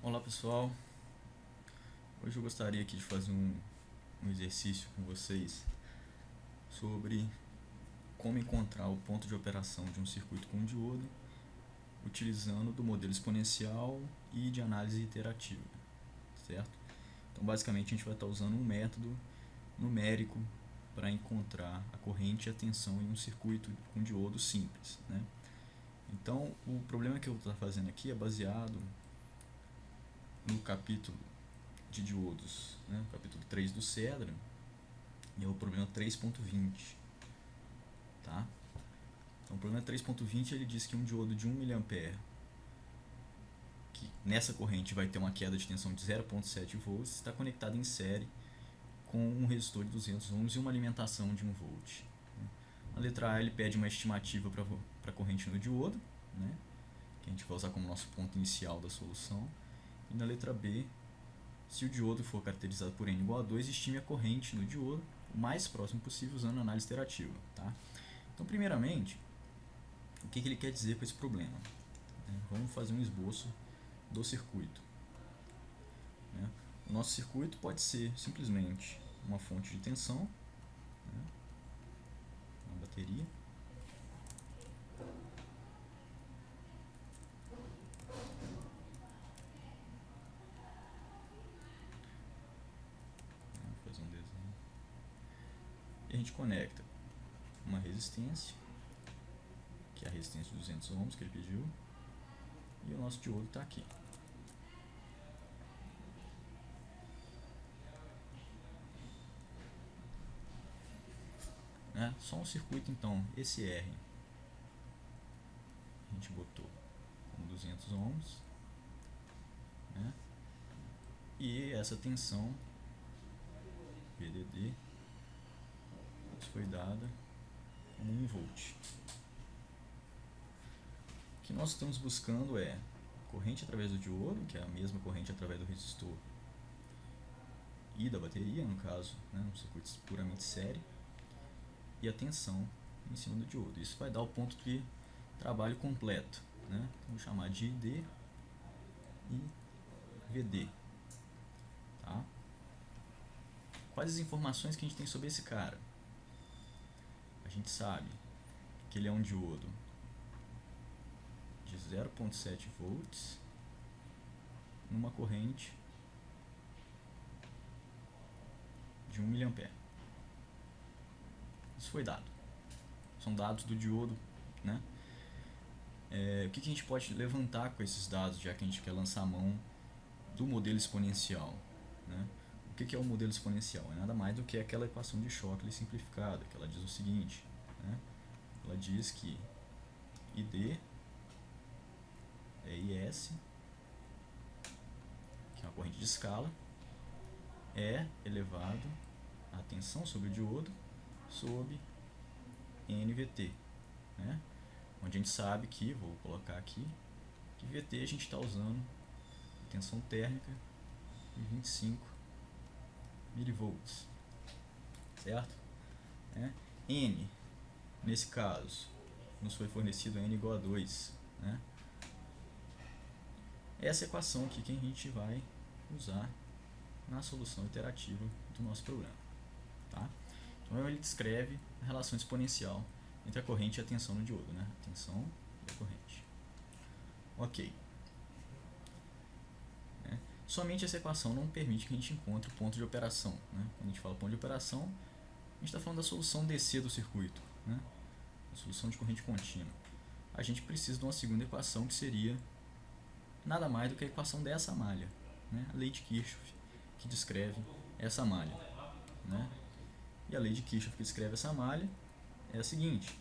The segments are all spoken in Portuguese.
Olá pessoal, hoje eu gostaria aqui de fazer um exercício com vocês sobre como encontrar o ponto de operação de um circuito com diodo utilizando do modelo exponencial e de análise iterativa, certo? Então basicamente a gente vai estar usando um método numérico para encontrar a corrente e a tensão em um circuito com diodo simples, né? Então o problema que eu vou estar fazendo aqui é baseado no capítulo de diodos, né? Capítulo 3 do Cedra, e é o problema 3.20, tá? Então o problema 3.20 ele diz que um diodo de 1 mA, que nessa corrente vai ter uma queda de tensão de 0.7 volts, está conectado em série com um resistor de 200 ohms e uma alimentação de 1 volt. Na letra A ele pede uma estimativa para a corrente no diodo, né? Que a gente vai usar como nosso ponto inicial da solução. E na letra B, se o diodo for caracterizado por N igual a 2, estime a corrente no diodo o mais próximo possível usando a análise iterativa. Tá? Então, primeiramente, o que ele quer dizer com esse problema? Vamos fazer um esboço do circuito. O nosso circuito pode ser simplesmente uma fonte de tensão, uma bateria, vou fazer um desenho, e a gente conecta uma resistência, que é a resistência de 200 ohms que ele pediu, e o nosso diodo está aqui. Só um circuito, então, esse R a gente botou como 200 ohms, né? E essa tensão VDD foi dada como 1 volt. O que nós estamos buscando é corrente através do diodo, que é a mesma corrente através do resistor e da bateria, no caso, um circuito puramente série, e a tensão em cima do diodo. Isso vai dar o ponto de trabalho completo, né? Vamos chamar de ID e VD. Tá? Quais as informações que a gente tem sobre esse cara? A gente sabe que ele é um diodo de 0.7 volts numa corrente de 1 mA. Isso foi dado. São dados do diodo, né? O que a gente pode levantar com esses dados, já que a gente quer lançar a mão do modelo exponencial, né? O que é o modelo exponencial? É nada mais do que aquela equação de Shockley simplificada, que ela diz o seguinte, né? Ela diz que ID é IS, que é uma corrente de escala, é elevado a tensão sobre o diodo sobre NVT, né? Onde a gente sabe que, vou colocar aqui, que VT a gente está usando tensão térmica de 25 milivolts, certo? N, nesse caso, nos foi fornecido N igual a 2, né? Essa equação aqui que a gente vai usar na solução iterativa do nosso problema. Tá? Então ele descreve a relação exponencial entre a corrente e a tensão no diodo, né? A tensão e a corrente. Ok. Somente essa equação não permite que a gente encontre o ponto de operação. Né? Quando a gente fala ponto de operação, a gente está falando da solução DC do circuito, né? A solução de corrente contínua. A gente precisa de uma segunda equação que seria nada mais do que a equação dessa malha, né? A lei de Kirchhoff, que descreve essa malha, né? E a lei de Kirchhoff que descreve essa malha é a seguinte,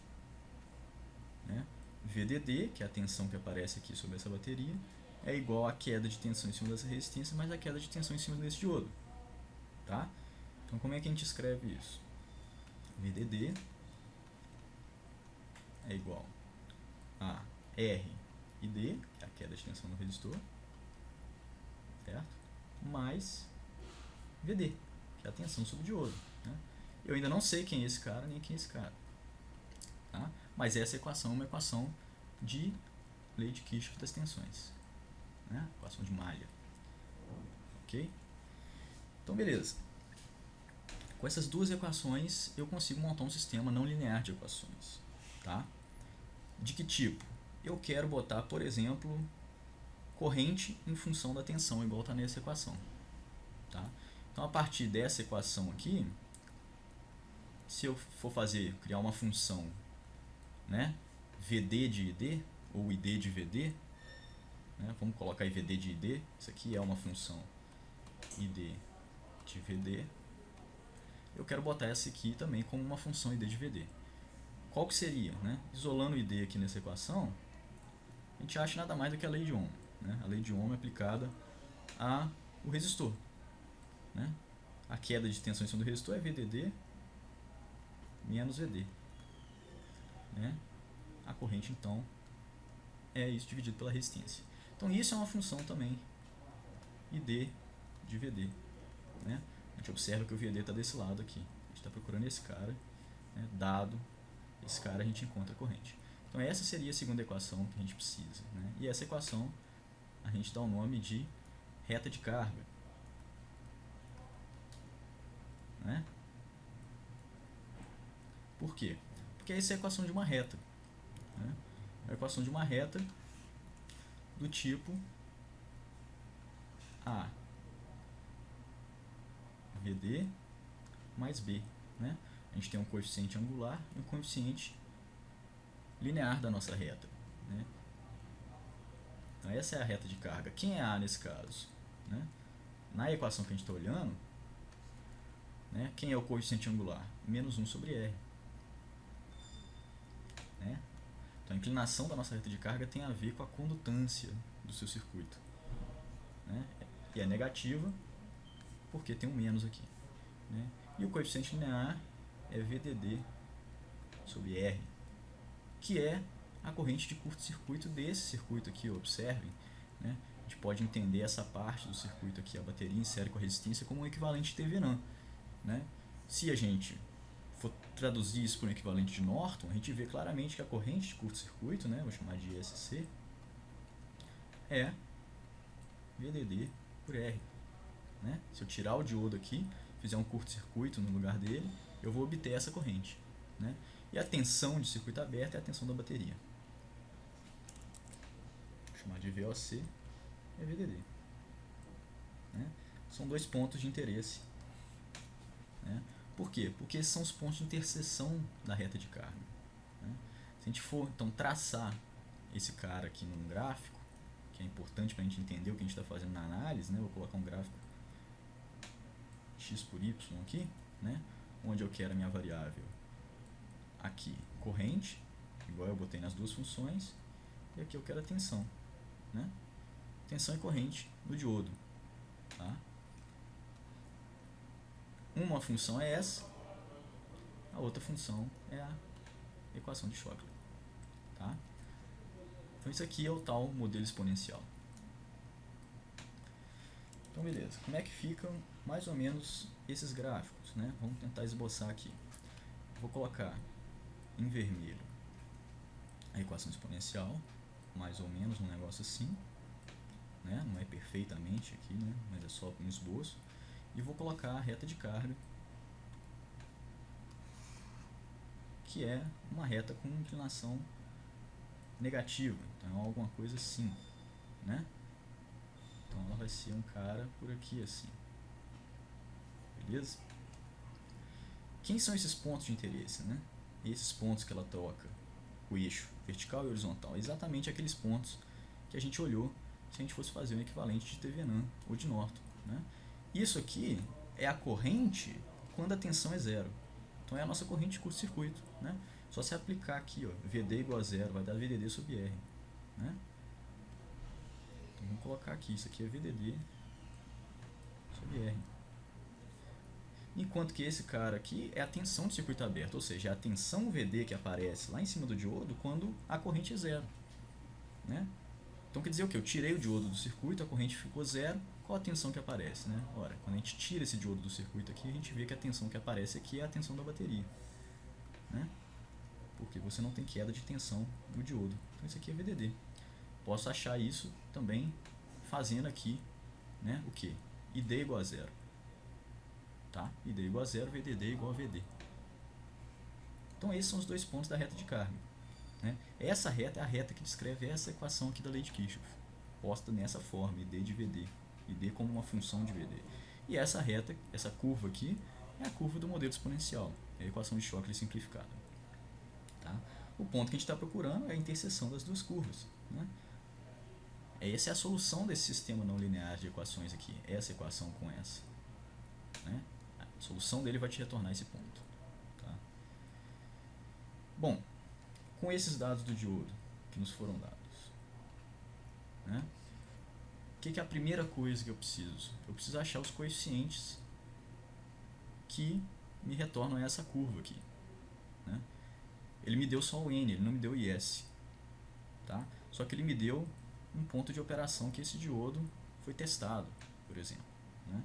né? VDD, que é a tensão que aparece aqui sobre essa bateria, é igual à queda de tensão em cima dessa resistência mais a queda de tensão em cima desse diodo. Tá? Então como é que a gente escreve isso? VDD é igual a R e D, que é a queda de tensão no resistor, certo? Mais VD, que é a tensão sobre o diodo. Né? Eu ainda não sei quem é esse cara, nem quem é esse cara. Tá? Mas essa equação é uma equação de lei de Kirchhoff das tensões. Né? Equação de malha. ok? Então, beleza. Com essas duas equações, eu consigo montar um sistema não linear de equações, tá? De que tipo? Eu quero botar, por exemplo, corrente em função da tensão, igual está nessa equação, tá? Então, a partir dessa equação aqui, se eu for criar uma função, né, VD de ID, ou ID de VD, né, vamos colocar aí VD de ID, isso aqui é uma função ID de VD, eu quero botar essa aqui também como uma função ID de VD. Qual que seria? Né? Isolando o ID aqui nessa equação, a gente acha nada mais do que a lei de Ohm. Né? A lei de Ohm é aplicada ao resistor. Né? A queda de tensão em cima do resistor é VDD menos VD. Né? A corrente, então, é isso dividido pela resistência. Então, isso é uma função também ID de VD. Né? A gente observa que o VD está desse lado aqui. A gente está procurando esse cara, né? Dado esse cara, a gente encontra a corrente. Então, essa seria a segunda equação que a gente precisa. Né? E essa equação a gente dá o nome de reta de carga. Né? Por quê? Porque essa é a equação de uma reta. Né? É a equação de uma reta do tipo A VD mais B. Né? A gente tem um coeficiente angular e um coeficiente linear da nossa reta. Né? Então, essa é a reta de carga. Quem é A nesse caso? Né? Na equação que a gente está olhando, né, quem é o coeficiente angular? Menos 1 sobre R. Né? Então, a inclinação da nossa reta de carga tem a ver com a condutância do seu circuito. Né? E é negativa porque tem um menos aqui. Né? E o coeficiente linear é VDD sobre R, que é a corrente de curto-circuito desse circuito aqui, observem. Né? A gente pode entender essa parte do circuito aqui, a bateria em série com a resistência, como um equivalente de Thevenin. Né? Se a gente for traduzir isso por um equivalente de Norton, a gente vê claramente que a corrente de curto-circuito, né, vou chamar de ESC, é VDD por R. Né? Se eu tirar o diodo aqui, fizer um curto-circuito no lugar dele, eu vou obter essa corrente. Né? E a tensão de circuito aberto é a tensão da bateria. Vou chamar de VOC, é VDD. Né? São dois pontos de interesse. Né? Por quê? Porque esses são os pontos de interseção da reta de carga. Né? Se a gente for então traçar esse cara aqui num gráfico, que é importante para a gente entender o que a gente está fazendo na análise, né? Vou colocar um gráfico x por y aqui, né? Onde eu quero a minha variável aqui, corrente, igual eu botei nas duas funções, e aqui eu quero a tensão. Né? Tensão e corrente do diodo. Tá? Uma função é essa, a outra função é a equação de Shockley. Tá? Então isso aqui é o tal modelo exponencial. Então beleza, como é que ficam mais ou menos esses gráficos? Né? Vamos tentar esboçar aqui. Vou colocar em vermelho a equação exponencial, mais ou menos um negócio assim. Né? Não é perfeitamente aqui, né? Mas é só um esboço. E vou colocar a reta de carga, que é uma reta com inclinação negativa, então é alguma coisa assim, né? Então ela vai ser um cara por aqui assim, beleza? Quem são esses pontos de interesse, né? Esses pontos que ela toca, o eixo vertical e horizontal, exatamente aqueles pontos que a gente olhou se a gente fosse fazer um equivalente de Thevenin ou de Norton, né? Isso aqui é a corrente quando a tensão é zero. Então é a nossa corrente de curto-circuito. Né? Só se aplicar aqui, ó, VD igual a zero, vai dar VDD sobre R. Né? Então vamos colocar aqui, isso aqui é VDD sobre R. Enquanto que esse cara aqui é a tensão de circuito aberto, ou seja, é a tensão VD que aparece lá em cima do diodo quando a corrente é zero. Né? Então quer dizer o que? Eu tirei o diodo do circuito, a corrente ficou zero, qual a tensão que aparece? Né? Ora, quando a gente tira esse diodo do circuito aqui, a gente vê que a tensão que aparece aqui é a tensão da bateria. Né? Porque você não tem queda de tensão do diodo. Então isso aqui é VDD. Posso achar isso também fazendo aqui, né, o que? id igual a zero. Tá? id igual a zero, vdd igual a vd. Então esses são os dois pontos da reta de carga. Né? Essa reta é a reta que descreve essa equação aqui da lei de Kirchhoff, posta nessa forma, id de vd, id como uma função de vd. E essa reta, essa curva aqui, é a curva do modelo exponencial, é a equação de Shockley simplificada. Tá? O ponto que a gente está procurando é a interseção das duas curvas. Né? Essa é a solução desse sistema não linear de equações aqui, essa equação com essa. Né? A solução dele vai te retornar esse ponto. Tá? Bom, com esses dados do diodo que nos foram dados, né? O que é a primeira coisa que eu preciso? Eu preciso achar os coeficientes que me retornam essa curva aqui. Né? Ele me deu só o n, ele não me deu o is. Tá? Só que ele me deu um ponto de operação que esse diodo foi testado, por exemplo. Né?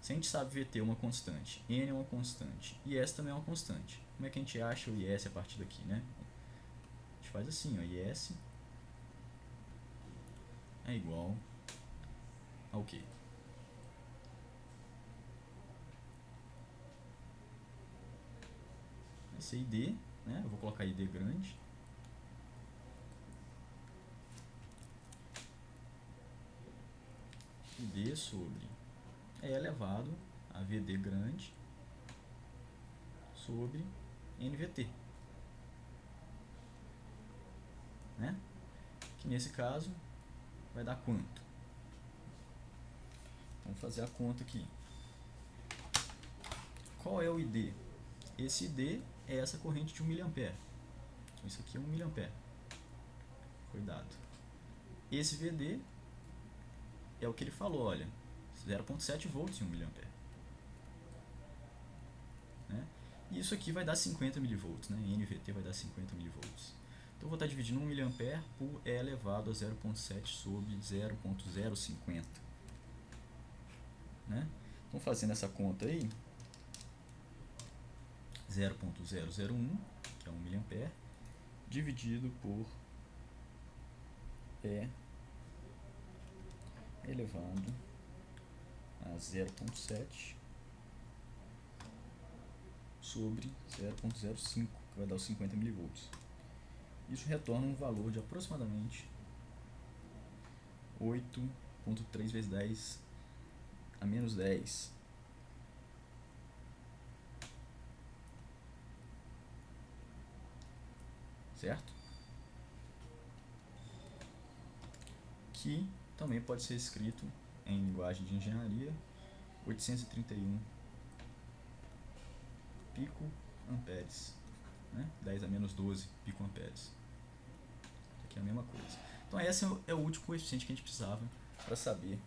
Se a gente sabe VT é uma constante, n é uma constante, is também é uma constante, como é que a gente acha o is a partir daqui? Né? A gente faz assim, ó, is é igual ao quê? Vai ser id, né? Eu vou colocar id grande. id sobre E elevado a vd grande sobre nvt. Né? Que nesse caso vai dar quanto? Vamos fazer a conta aqui. Qual é o id? Esse id é essa corrente de 1 mA. Então isso aqui é 1 mA. Foi dado. Esse VD é o que ele falou, olha, 0,7 volts em 1 mA. Né? E isso aqui vai dar 50 mV, né? NVT vai dar 50 mV. Então eu vou estar dividindo 1 mA por E elevado a 0,7 sobre 0,050. Né? Então fazendo essa conta aí, 0,001, que é 1 mA, dividido por E elevado a 0,7 sobre 0,05, que vai dar os 50 mV. Isso retorna um valor de aproximadamente 8,3 vezes 10 a menos 10. Certo? Que também pode ser escrito em linguagem de engenharia 831 pico amperes, né? 10 a menos 12 pico amperes. Aqui é a mesma coisa. Então esse é o último coeficiente que a gente precisava para saber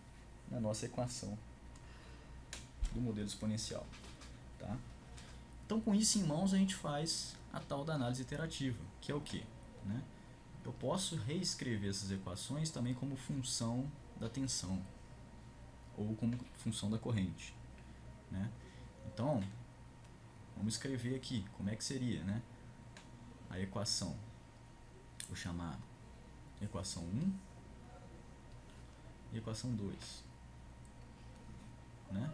na nossa equação do modelo exponencial. Tá? Então com isso em mãos a gente faz a tal da análise iterativa, que é o quê? Né? Eu posso reescrever essas equações também como função da tensão ou como função da corrente. Né? Então, vamos escrever aqui como é que seria, né? A equação. Vou chamar equação 1 e equação 2. Né?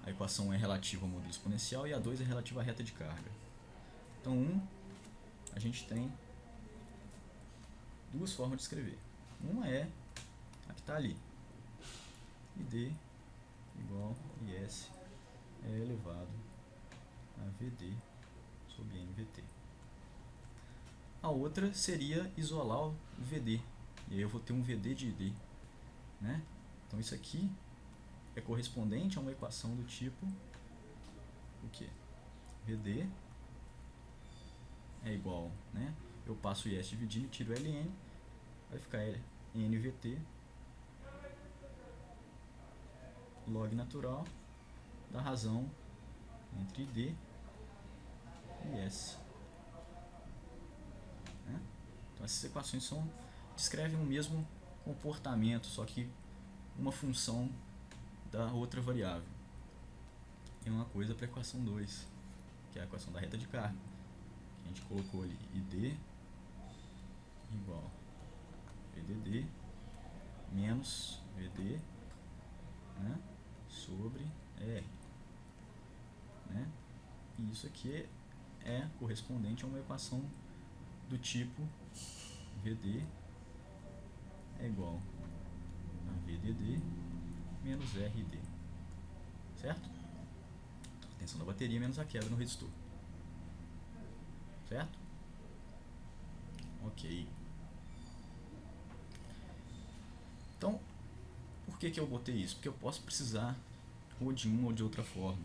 A equação 1 é relativa ao modelo exponencial e a 2 é relativa à reta de carga. Então, 1, a gente tem duas formas de escrever. Uma é a que está ali. id igual a is é elevado a vd sobre nvt. A outra seria isolar o vd. E aí eu vou ter um vd de id. Né? Então isso aqui é correspondente a uma equação do tipo o quê? Vd é igual, né? Eu passo o is dividindo, tiro ln, vai ficar nvt log natural da razão entre id e s. Né? Então essas equações descrevem o mesmo comportamento, só que uma função da outra variável. E uma coisa para a equação 2, que é a equação da reta de carga. A gente colocou ali id igual vdd menos vd né, sobre R. Né? E isso aqui é correspondente a uma equação do tipo VD é igual a VDD menos RD. Certo? A tensão da bateria menos a queda no resistor. Certo? Ok. Então, por que eu botei isso? Porque eu posso precisar ou de uma ou de outra forma,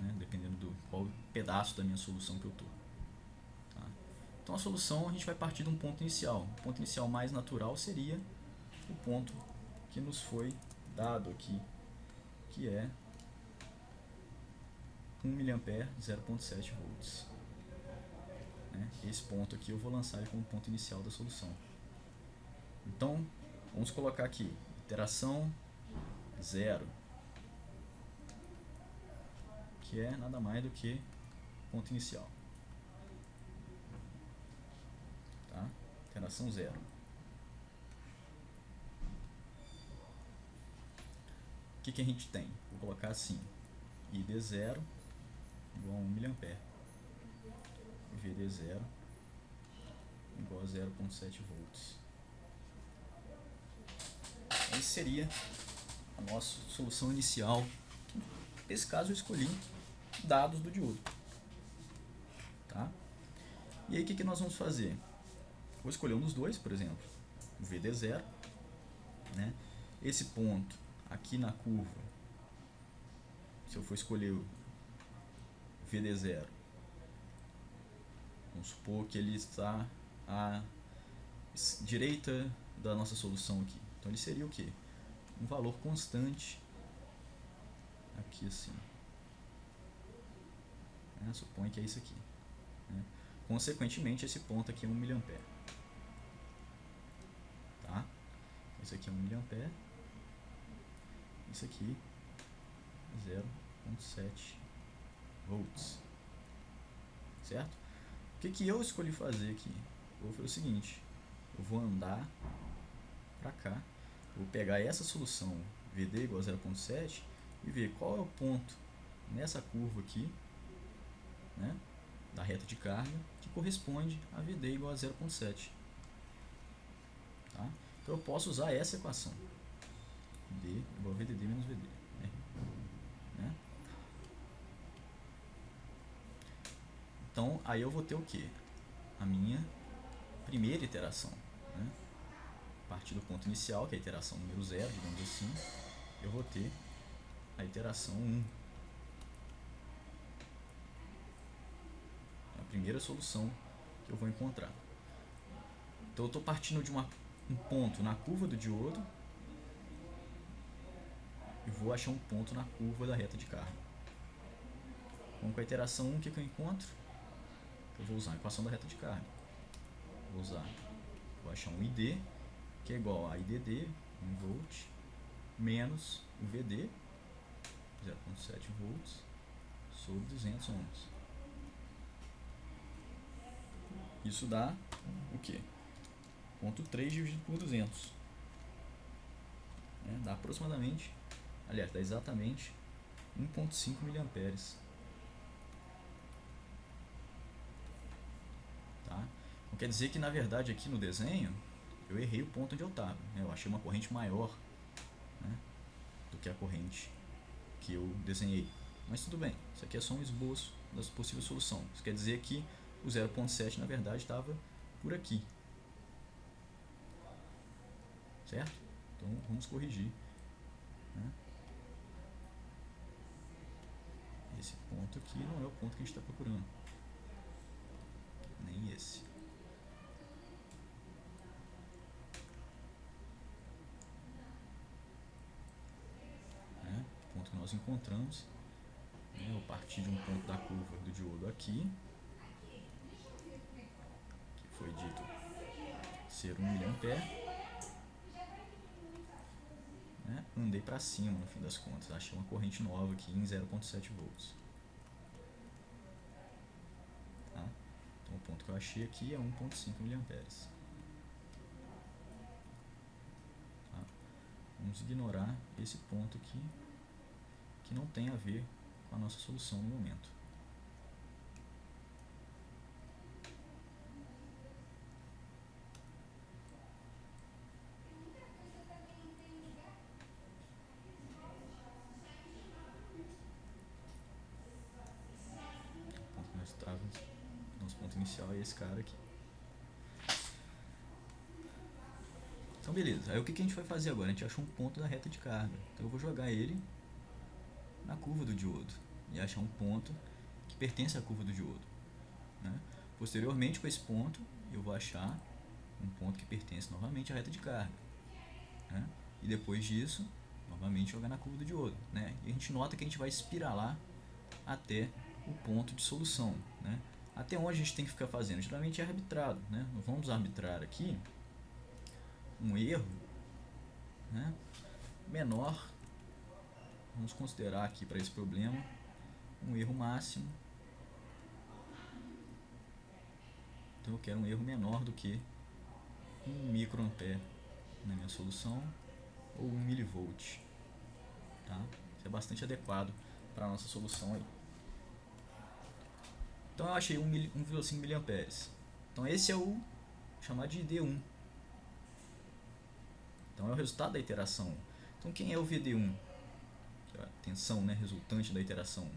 né? Dependendo do qual pedaço da minha solução que eu estou. Tá? Então a solução a gente vai partir de um ponto inicial. O ponto inicial mais natural seria o ponto que nos foi dado aqui, que é 1 mA 0.7 volts. Né? Esse ponto aqui eu vou lançar ele como ponto inicial da solução. Então, vamos colocar aqui, iteração 0, que é nada mais do que ponto inicial. Tá? Iteração 0. O que a gente tem? Vou colocar assim, ID0 igual a 1 mA, VD0 igual a 0.7 volts. Essa seria a nossa solução inicial. Nesse caso eu escolhi dados do diodo. Tá? E aí o que nós vamos fazer? Vou escolher um dos dois, por exemplo, o VD0. Né? Esse ponto aqui na curva, se eu for escolher o VD0, vamos supor que ele está à direita da nossa solução aqui. Então ele seria o quê? Um valor constante aqui assim. Suponha que é isso aqui. Né? Consequentemente, esse ponto aqui é 1 mA. Tá? Isso aqui é 1 mA. Isso aqui 0.7 volts. Certo? O que eu escolhi fazer aqui? Eu vou fazer o seguinte. Eu vou andar para cá. Vou pegar essa solução VD igual a 0.7 e ver qual é o ponto nessa curva aqui, né, da reta de carga, que corresponde a VD igual a 0.7. Tá? Então eu posso usar essa equação. D igual a VDD menos VD. Né? Então aí eu vou ter o que? A minha primeira iteração. Né? A partir do ponto inicial, que é a iteração número 0, digamos assim, eu vou ter a iteração 1. É a primeira solução que eu vou encontrar. Então eu estou partindo de um ponto na curva do diodo e vou achar um ponto na curva da reta de carga. Então, com a iteração 1, o que eu encontro? Eu vou usar a equação da reta de carga. Vou achar um ID, que é igual a IDD, 1 volt, menos o VD, 0.7 volts, sobre 200 ohms. Isso dá o quê? 0.3 dividido por 200. Dá aproximadamente, aliás, dá exatamente 1.5 mA. Tá? Então quer dizer que na verdade aqui no desenho eu errei o ponto onde eu estava. Né? Eu achei uma corrente maior, né, do que a corrente que eu desenhei. Mas tudo bem, isso aqui é só um esboço da possível solução. Isso quer dizer que o 0.7 na verdade estava por aqui. Certo? Então vamos corrigir. Né? Esse ponto aqui não é o ponto que a gente está procurando. Nem esse. O ponto que nós encontramos, eu parti de um ponto da curva do diodo aqui, que foi dito ser 1 mA. Andei para cima no fim das contas, achei uma corrente nova aqui em 0.7 volts. Tá? Então o ponto que eu achei aqui é 1.5 mA. Tá? Vamos ignorar esse ponto aqui que não tem a ver com a nossa solução no momento. O ponto que nós estávamos, nosso ponto inicial é esse cara aqui. Então beleza, aí o que a gente vai fazer agora? A gente achou um ponto da reta de carga, então eu vou jogar ele na curva do diodo e achar um ponto que pertence à curva do diodo, né? Posteriormente, com esse ponto, eu vou achar um ponto que pertence novamente à reta de carga, né? E depois disso, novamente jogar na curva do diodo, né? E a gente nota que a gente vai espiralar até o ponto de solução, né? Até onde a gente tem que ficar fazendo? Geralmente é arbitrado, né? Vamos arbitrar aqui um erro, né, menor. Vamos considerar aqui para esse problema um erro máximo. Então eu quero um erro menor do que 1 microampere na minha solução ou 1 milivolt, tá? Isso é bastante adequado para a nossa solução aí. Então eu achei 1,5 miliamperes. Então esse é o chamado de ID1. Então é o resultado da iteração. Então quem é o VD1? Que é a tensão, né, resultante da iteração.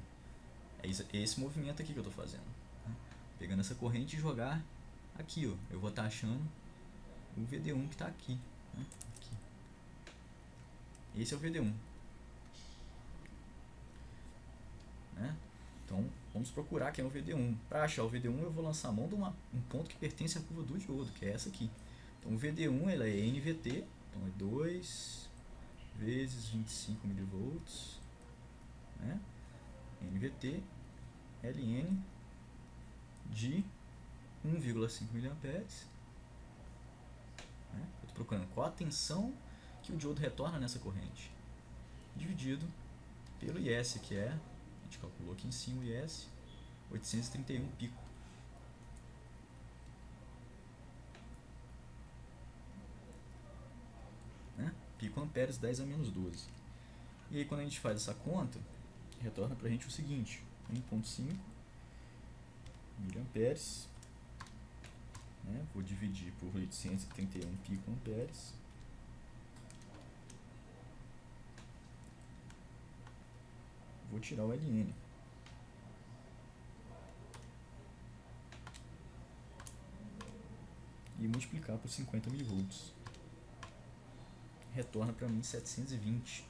É esse movimento aqui que eu estou fazendo, né? Pegando essa corrente e jogar aqui, ó. Eu vou estar achando o VD1 que está aqui, né? Aqui. Esse é o VD1, né? Então vamos procurar quem é o VD1. Para achar o VD1 eu vou lançar a mão de um ponto que pertence à curva do diodo, que é essa aqui. Então o VD1 ela é NVT, então é 2 vezes 25 milivolts, né? NVT Ln de 1,5 miliamperes, né? Eu estou procurando qual a tensão que o diodo retorna nessa corrente, dividido pelo IS, que é, a gente calculou aqui em cima o IS, 831 pico. Né? Pico amperes 10 a menos 12. E aí quando a gente faz essa conta, retorna para a gente o seguinte: 1,5 miliamperes, né? Vou dividir por 831 pico amperes, vou tirar o Ln, e multiplicar por 50 milivolts. Retorna para mim 720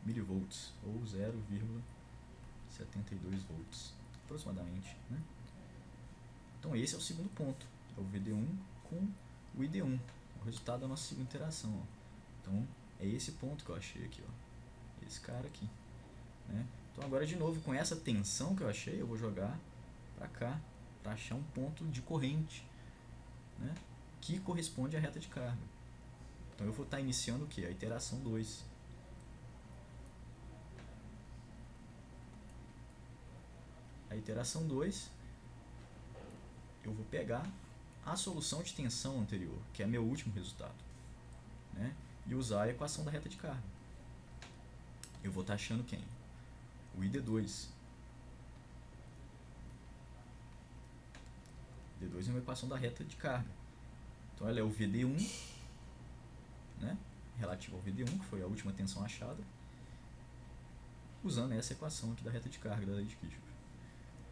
milivolts, ou 0,72 volts, aproximadamente, né? Então esse é o segundo ponto, é o VD1 com o ID1, o resultado da nossa segunda interação, ó. Então é esse ponto que eu achei aqui, ó, esse cara aqui, né? Então agora de novo, com essa tensão que eu achei, eu vou jogar para cá, para achar um ponto de corrente, né, que corresponde à reta de carga. Então eu vou estar iniciando o que? A iteração 2. A iteração 2, eu vou pegar a solução de tensão anterior, que é meu último resultado, né, e usar a equação da reta de carga. Eu vou estar achando quem? O ID2. ID2 é uma equação da reta de carga. Então ela é o VD1, né, relativo ao VD1, que foi a última tensão achada, usando essa equação aqui da reta de carga da lei de Kirchhoff.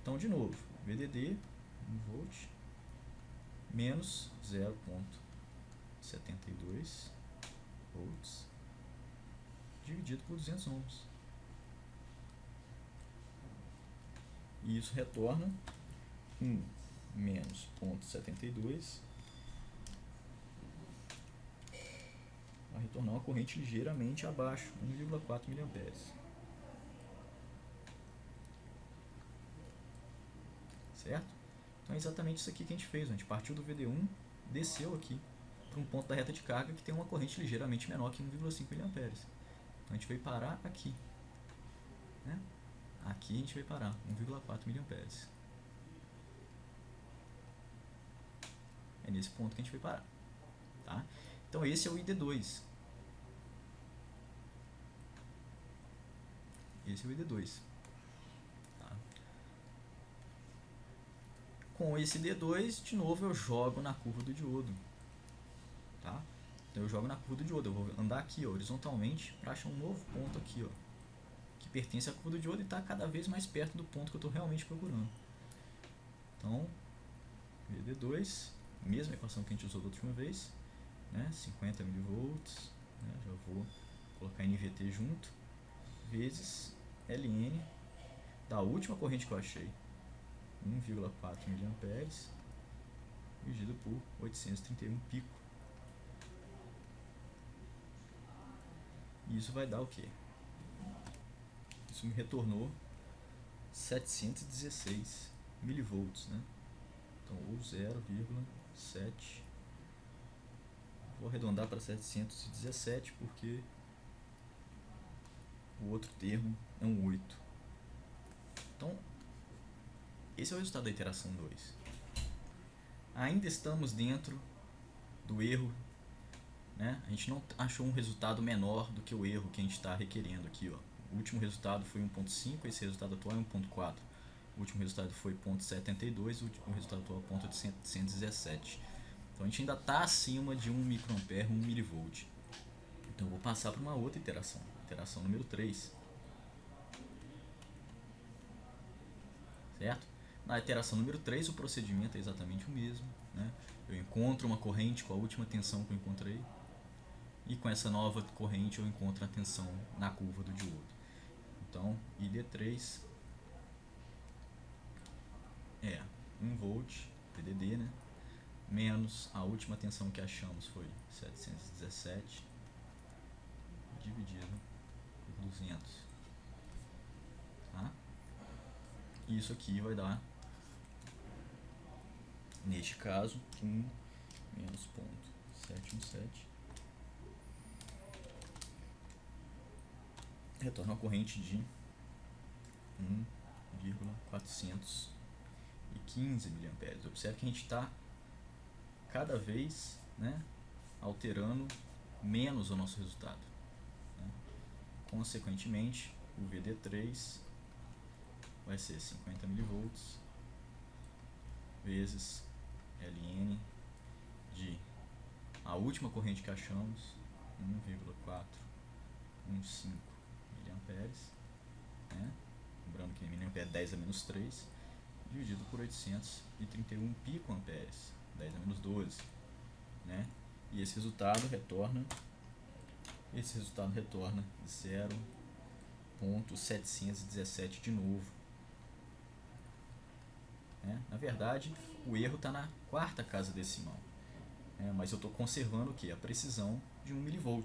Então, de novo, VDD, 1 volt, menos 0,72 volts, dividido por 200 ohms. E isso retorna 1 menos 0,72, vai retornar uma corrente ligeiramente abaixo, 1,4 miliamperes. Certo? Então é exatamente isso aqui que a gente fez. A gente partiu do VD1, desceu aqui para um ponto da reta de carga que tem uma corrente ligeiramente menor que 1,5 miliamperes. Então a gente veio parar aqui, né? Aqui a gente vai parar 1,4 miliamperes. É nesse ponto que a gente vai parar, tá? Então esse é o ID2. Esse é o ID2. Tá? Com esse D2, de novo eu jogo na curva do diodo. Tá? Então eu jogo na curva do diodo. Eu vou andar aqui, ó, horizontalmente para achar um novo ponto aqui, ó, que pertence à curva do diodo e está cada vez mais perto do ponto que eu estou realmente procurando. Então, VD2, mesma equação que a gente usou da última vez, né? 50 mV, né? Já vou colocar NVT junto, vezes Ln da última corrente que eu achei, 1,4 mA, dividido por 831 pico. E isso vai dar o quê? Isso me retornou 716 milivolts, né? Então, ou 0,7. Vou arredondar para 717 porque o outro termo é um 8. Então, esse é o resultado da iteração 2. Ainda estamos dentro do erro, né? A gente não achou um resultado menor do que o erro que a gente está requerendo aqui, ó. O último resultado foi 1.5, esse resultado atual é 1.4. O último resultado foi 0.72, o último resultado atual é 0.117. Então a gente ainda está acima de 1 microampere, 1 milivolt. Então eu vou passar para uma outra iteração, iteração número 3. Certo? Na iteração número 3 o procedimento é exatamente o mesmo, né? Eu encontro uma corrente com a última tensão que eu encontrei e com essa nova corrente eu encontro a tensão na curva do diodo. Então ID3 é 1 volt VDD, né? Menos a última tensão que achamos foi 717 dividido por 200. Tá? E isso aqui vai dar, neste caso, 1 menos 0.717. Retorna uma corrente de 1,415 mA. Observe que a gente está cada vez, né, alterando menos o nosso resultado, né? Consequentemente, o VD3 vai ser 50 mV vezes Ln de a última corrente que achamos, 1,415 mA, né? Lembrando que mA é 10 a menos 3, dividido por 831 picoamperes, 10 a menos 12, né? E esse resultado retorna 0.717 de novo, né? Na verdade, o erro está na quarta casa decimal, né? Mas eu estou conservando o que? A precisão de 1 mV,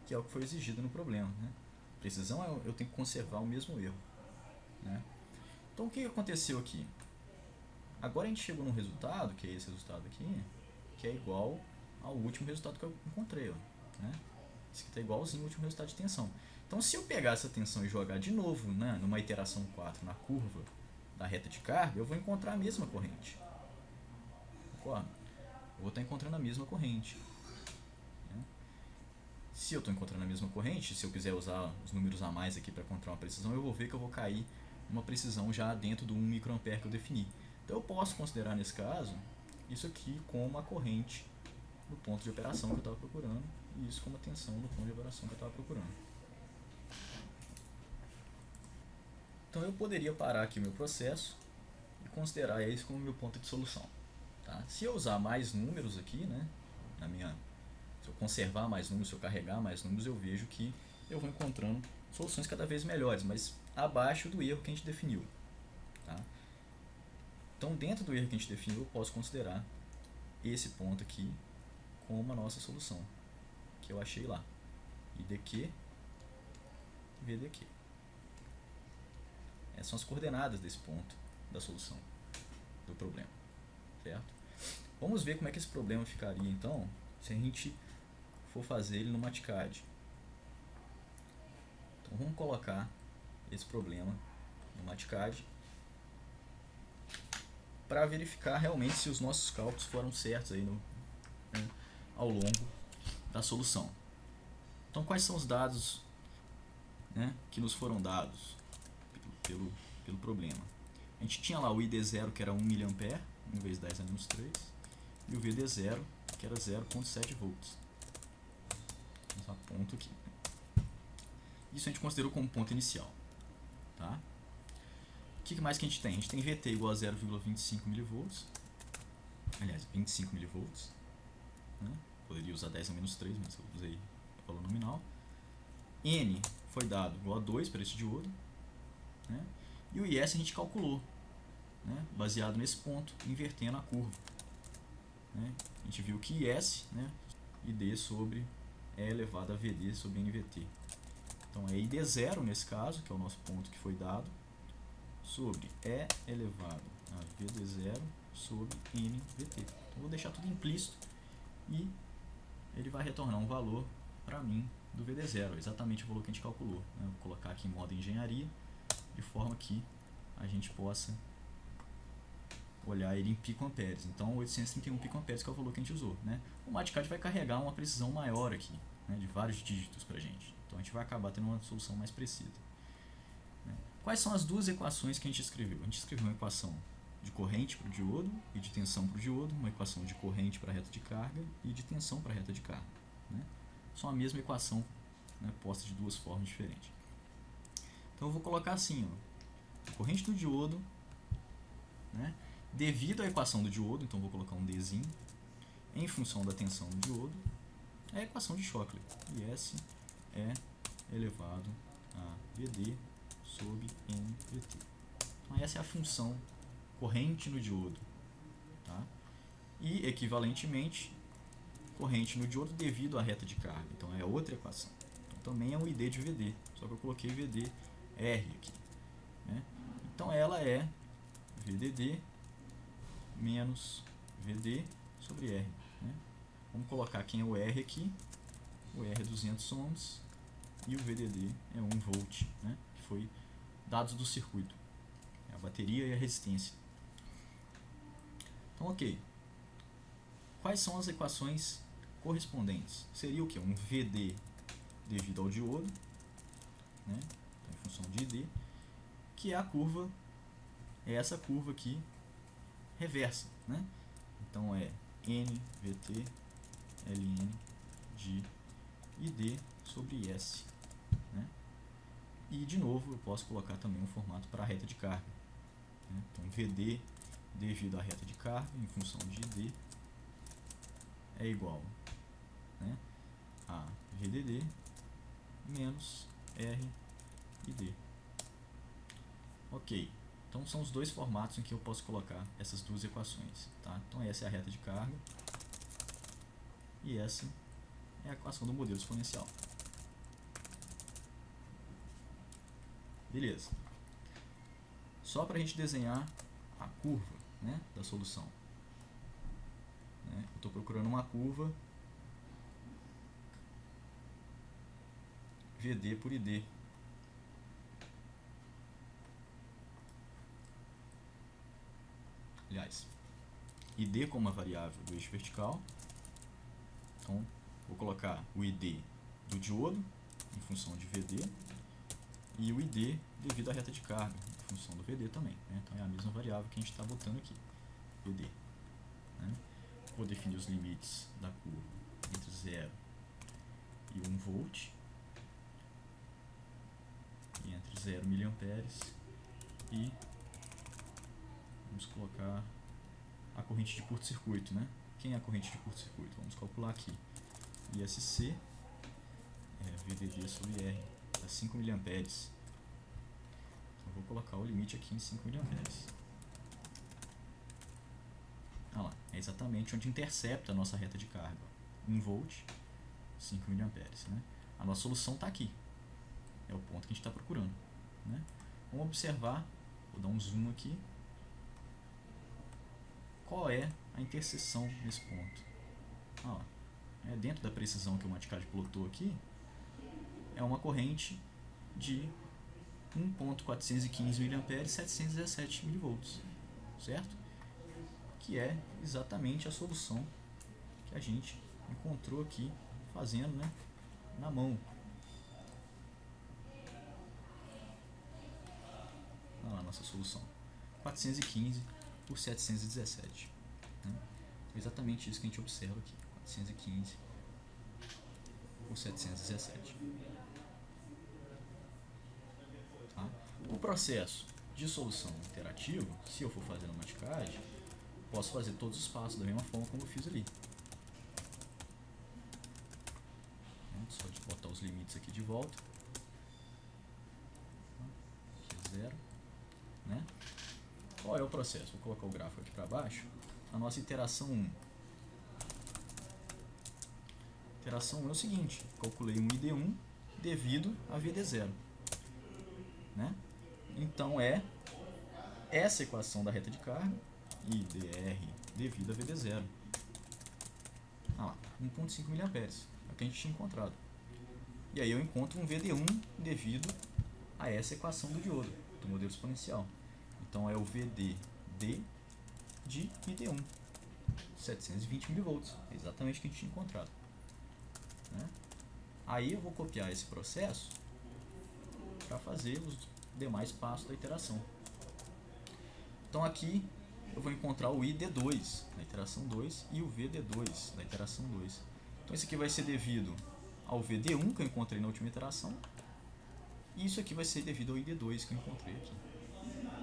que é o que foi exigido no problema, né? Precisão eu tenho que conservar o mesmo erro, né? Então o que aconteceu aqui? Agora a gente chegou num resultado, que é esse resultado aqui, que é igual ao último resultado que eu encontrei, ó, né? Esse aqui está igualzinho ao último resultado de tensão. Então se eu pegar essa tensão e jogar de novo, né, numa iteração 4 na curva da reta de carga, eu vou encontrar a mesma corrente. Concorda? Eu vou estar encontrando a mesma corrente, né? Se eu estou encontrando a mesma corrente, se eu quiser usar os números a mais aqui para encontrar uma precisão, eu vou ver que eu vou cair uma precisão já dentro do 1 microampere que eu defini. Então eu posso considerar nesse caso isso aqui como a corrente do ponto de operação que eu estava procurando e isso como a tensão do ponto de operação que eu estava procurando. Então eu poderia parar aqui o meu processo e considerar esse como meu ponto de solução. Tá? Se eu usar mais números aqui, né, se eu conservar mais números, se eu carregar mais números, eu vejo que eu vou encontrando soluções cada vez melhores, mas abaixo do erro que a gente definiu. Tá? Então, dentro do erro que a gente definiu, eu posso considerar esse ponto aqui como a nossa solução, que eu achei lá. IDQ, VDQ. Essas são as coordenadas desse ponto da solução do problema. Certo? Vamos ver como é que esse problema ficaria, então, se a gente for fazer ele no MATCAD. Então, vamos colocar esse problema no MATCAD para verificar realmente se os nossos cálculos foram certos aí ao longo da solução. Então, quais são os dados né, que nos foram dados pelo problema. A gente tinha lá o ID0 que era 1 mA, 1 vezes 10 a menos 3, e o VD0 que era 0,7 volts. Vamos a ponto aqui. Isso a gente considerou como ponto inicial. Tá? O que mais que a gente tem? A gente tem VT igual a 0,25 mV, aliás, 25 mV, né? Poderia usar 10 a menos 3, mas eu usei o valor nominal. N foi dado igual a 2 para esse diodo, né? E o IS a gente calculou, né, baseado nesse ponto, invertendo a curva, né? A gente viu que IS, né, ID sobre E elevado a VD sobre NVT. Então é ID0 nesse caso, que é o nosso ponto que foi dado, sobre E elevado a VD0 sobre NVT. Então vou deixar tudo implícito e ele vai retornar um valor para mim do VD0, exatamente o valor que a gente calculou, né? Vou colocar aqui em modo engenharia, de forma que a gente possa olhar ele em picoamperes. Então 831 picoamperes que é o valor que a gente usou, né? O MATCAD vai carregar uma precisão maior aqui, né, de vários dígitos para a gente. Então a gente vai acabar tendo uma solução mais precisa, né? Quais são as duas equações que a gente escreveu? A gente escreveu uma equação de corrente para o diodo e de tensão para o diodo, uma equação de corrente para a reta de carga e de tensão para a reta de carga, né? São a mesma equação, né, posta de duas formas diferentes. Então eu vou colocar assim, ó, a corrente do diodo, né, devido à equação do diodo, então vou colocar um Dzinho, em função da tensão do diodo, é a equação de Shockley. IS é elevado a VD sobre NVT. Então essa é a função corrente no diodo, tá? E equivalentemente corrente no diodo devido à reta de carga. Então é outra equação. Então também é um ID de VD, só que eu coloquei VDR aqui, né? Então ela é VDD menos VD sobre R, né? Vamos colocar quem é o R aqui. O R é 200 ohms e o VDD é 1 volt, né, que foi dados do circuito, a bateria e a resistência. Então, ok. Quais são as equações correspondentes? Seria o que? Um VD devido ao diodo, né, então, em função de ID, que é a curva, é essa curva aqui reversa, né? Então é NVT ln de ID sobre IS, né? E de novo eu posso colocar também um formato para a reta de carga, né? Então VD devido à reta de carga em função de ID é igual, né, a VDD menos RID. Ok, então são os dois formatos em que eu posso colocar essas duas equações, tá? Então essa é a reta de carga e essa é a equação do modelo exponencial. Beleza. Só para a gente desenhar a curva, né, da solução, né? Eu estou procurando uma curva VD por ID. Aliás, ID como uma variável do eixo vertical. Então, vou colocar o ID do diodo em função de VD e o ID devido à reta de carga em função do VD também, né? Então é a mesma variável que a gente está botando aqui, VD, né? Vou definir os limites da curva entre 0 e 1 volt e entre 0 miliamperes e vamos colocar a corrente de curto-circuito, né? Quem é a corrente de curto-circuito? Vamos calcular aqui. ISC é VDD sobre R, a 5 miliamperes. Então vou colocar o limite aqui em 5 miliamperes. Olha lá, é exatamente onde intercepta a nossa reta de carga. 1 volt, 5 miliamperes, né? A nossa solução está aqui. É o ponto que a gente está procurando, né? Vamos observar, vou dar um zoom aqui. Qual é a interseção nesse ponto? Olha lá, dentro da precisão que o MATCAD plotou aqui, é uma corrente de 1.415 mA, 717 mV, certo? Que é exatamente a solução que a gente encontrou aqui fazendo, né, na mão. nossa solução. 415 por 717. Né? É exatamente isso que a gente observa aqui. 415 por 717. Tá? O processo de solução interativa, se eu for fazer na Mathcad, posso fazer todos os passos da mesma forma como eu fiz ali. Só de botar os limites aqui de volta. Aqui é 0. Né? Qual é o processo? Vou colocar o gráfico aqui para baixo. A nossa iteração 1. Iteração 1 é o seguinte: calculei um ID1 devido a VD0. Né? Então é essa equação da reta de carga, IDR devido a VD0. Ah lá, 1,5 mA. É o que a gente tinha encontrado. E aí eu encontro um VD1 devido a essa equação do diodo, do modelo exponencial. Então é o VDD de ID1, 720 mV, exatamente o que a gente tinha encontrado. Né? Aí eu vou copiar esse processo para fazer os demais passos da iteração. Então aqui eu vou encontrar o ID2 na iteração 2 e o VD2 na iteração 2. Então isso aqui vai ser devido ao VD1 que eu encontrei na última iteração, e isso aqui vai ser devido ao ID2 que eu encontrei aqui.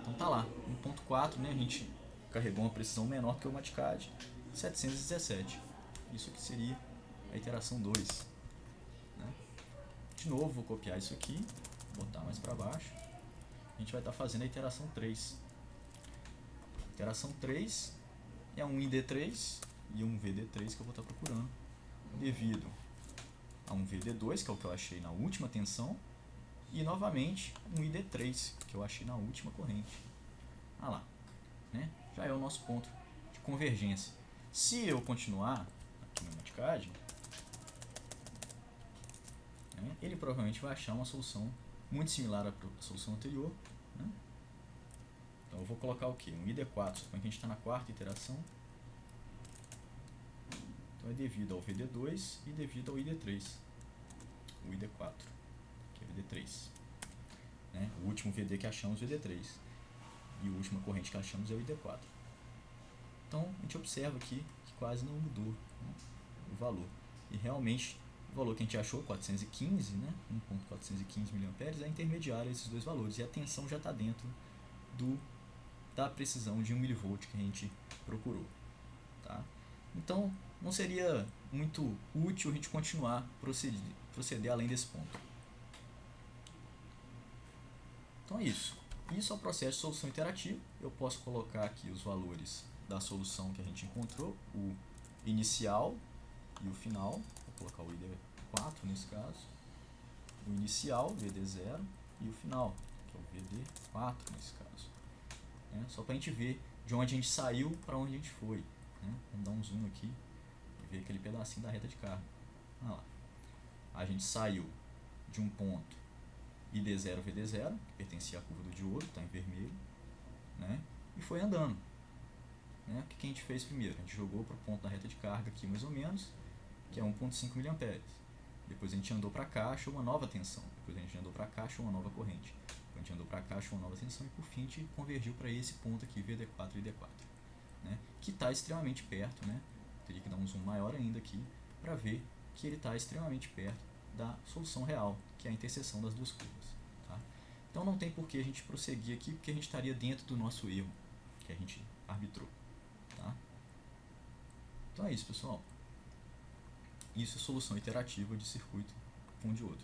Então tá lá, 1.4, né, a gente carregou uma precisão menor que o Mathcad, 717. Isso aqui seria a iteração 2. Né? De novo, vou copiar isso aqui, botar mais para baixo. A gente vai estar fazendo a iteração 3. A iteração 3 é um ID3 e um VD3 que eu vou estar procurando, devido a um VD2, que é o que eu achei na última tensão, e novamente um ID3, que eu achei na última corrente. Ah lá, né? Já é o nosso ponto de convergência. Se eu continuar aqui no Mathcad, né, ele provavelmente vai achar uma solução muito similar à solução anterior. Né? Então eu vou colocar o que? Um ID4, suponho que a gente está na quarta iteração. Então é devido ao VD2 e devido ao ID3. O ID4, que é o ID3. Né? O último VD que achamos é o ID3. E a última corrente que achamos é o ID4. Então a gente observa aqui que quase não mudou, né, o valor. E realmente o valor que a gente achou, 415, né, 1.415 mA, é intermediário a esses dois valores. E a tensão já está dentro da precisão de 1 mV que a gente procurou. Tá? Então não seria muito útil a gente continuar proceder além desse ponto. Então é isso. Isso é o processo de solução interativa. Eu posso colocar aqui os valores da solução que a gente encontrou, o inicial e o final. Vou colocar o ID4 nesse caso. O inicial, VD0, e o final, que é o VD4 nesse caso. Né? Só para a gente ver de onde a gente saiu para onde a gente foi. Né? Vamos dar um zoom aqui e ver aquele pedacinho da reta de carga. Olha lá. A gente saiu de um ponto ID0, VD0, que pertencia à curva do diodo, está em vermelho, né? E foi andando. Né? O que a gente fez primeiro? A gente jogou para o ponto da reta de carga aqui mais ou menos, que é 1.5 mA. Depois a gente andou para cá, achou uma nova tensão. Depois a gente andou para cá, achou uma nova corrente. Depois a gente andou para cá, achou uma nova tensão. E por fim a gente convergiu para esse ponto aqui, VD4 e ID4. Né? Que está extremamente perto, né? Teria que dar um zoom maior ainda aqui para ver que ele está extremamente perto da solução real, que é a interseção das duas curvas. Tá? Então não tem por que a gente prosseguir aqui, porque a gente estaria dentro do nosso erro que a gente arbitrou. Tá? Então é isso, pessoal. Isso é solução iterativa de circuito com diodo.